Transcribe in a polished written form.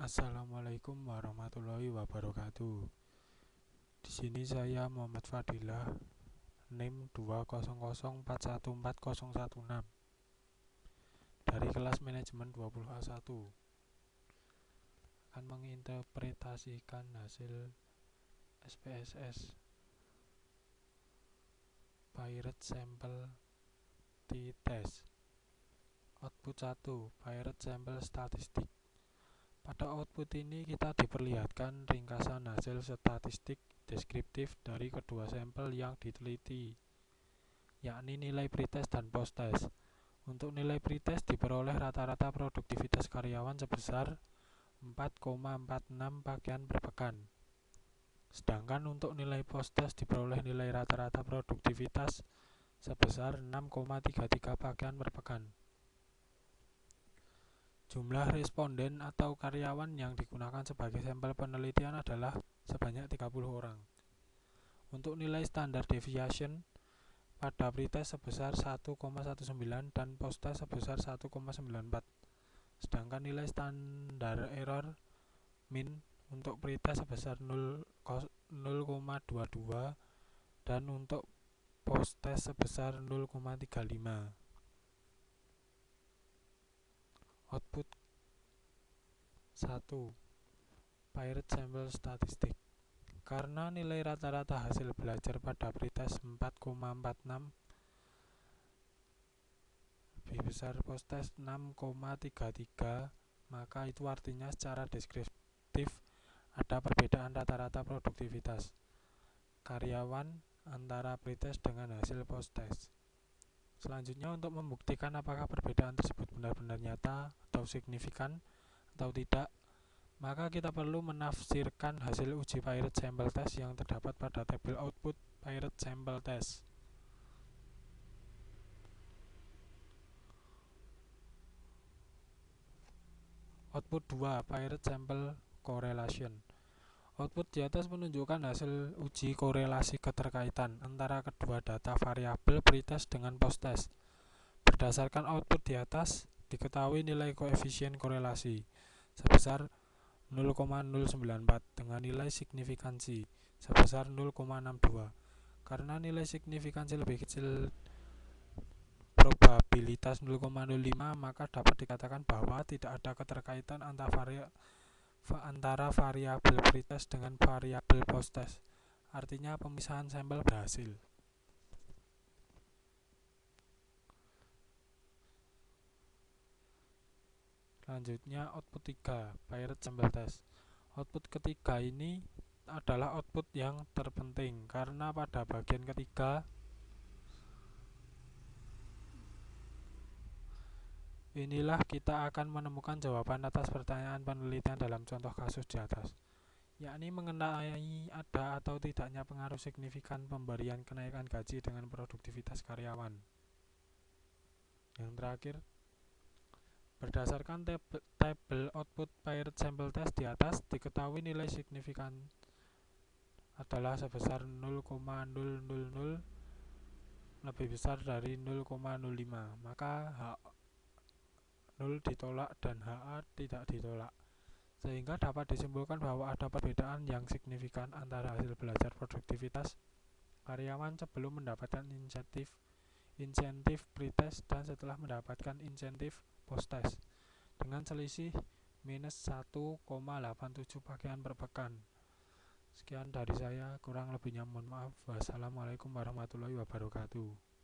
Assalamualaikum warahmatullahi wabarakatuh. Di sini saya Muhammad Fadilah, NIM 200414016 dari kelas manajemen 20A1 akan menginterpretasikan hasil SPSS Pirate Sample T-Test. Output 1, Pirate Sample Statistik. Pada output ini kita diperlihatkan ringkasan hasil statistik deskriptif dari kedua sampel yang diteliti, yakni nilai pretest dan posttest. Untuk nilai pretest diperoleh rata-rata produktivitas karyawan sebesar 4,46 pakaian per pekan. Sedangkan untuk nilai posttest diperoleh nilai rata-rata produktivitas sebesar 6,33 pakaian per pekan. Jumlah responden atau karyawan yang digunakan sebagai sampel penelitian adalah sebanyak 30 orang. Untuk nilai standar deviation pada pretest sebesar 1,19 dan posttest sebesar 1,94. Sedangkan nilai standar error min untuk pretest sebesar 0,22 dan untuk posttest sebesar 0,35. Output 1. Pirate Sample Statistik. Karena nilai rata-rata hasil belajar pada pretest 4,46 lebih besar posttest 6,33, maka itu artinya secara deskriptif ada perbedaan rata-rata produktivitas karyawan antara pretest dengan hasil posttest. Selanjutnya, untuk membuktikan apakah perbedaan tersebut benar-benar nyata atau signifikan atau tidak, maka kita perlu menafsirkan hasil uji Pirate Sample Test yang terdapat pada tabel output Pirate Sample Test. Output 2, Pirate Sample Correlation. Output di atas menunjukkan hasil uji korelasi keterkaitan antara kedua data variabel pretest dengan posttest. Berdasarkan output di atas, diketahui nilai koefisien korelasi sebesar 0,094 dengan nilai signifikansi sebesar 0,62. Karena nilai signifikansi lebih kecil probabilitas 0,05, maka dapat dikatakan bahwa tidak ada keterkaitan antara variabel pretest dengan variabel posttest. Artinya pemisahan sampel berhasil. Selanjutnya output 3, Pirate Sample Test. Output ketiga ini adalah output yang terpenting karena pada bagian ketiga inilah kita akan menemukan jawaban atas pertanyaan penelitian dalam contoh kasus di atas, yakni mengenai ada atau tidaknya pengaruh signifikan pemberian kenaikan gaji dengan produktivitas karyawan. Yang terakhir, berdasarkan tabel output Pirate Sample Test di atas, diketahui nilai signifikan adalah sebesar 0,000 lebih besar dari 0,05, maka H0 ditolak dan HA tidak ditolak, sehingga dapat disimpulkan bahwa ada perbedaan yang signifikan antara hasil belajar produktivitas karyawan sebelum mendapatkan insentif pretest dan setelah mendapatkan insentif posttest dengan selisih minus 1,87 pakaian per pekan. Sekian dari saya, kurang lebihnya mohon maaf. Wassalamualaikum warahmatullahi wabarakatuh.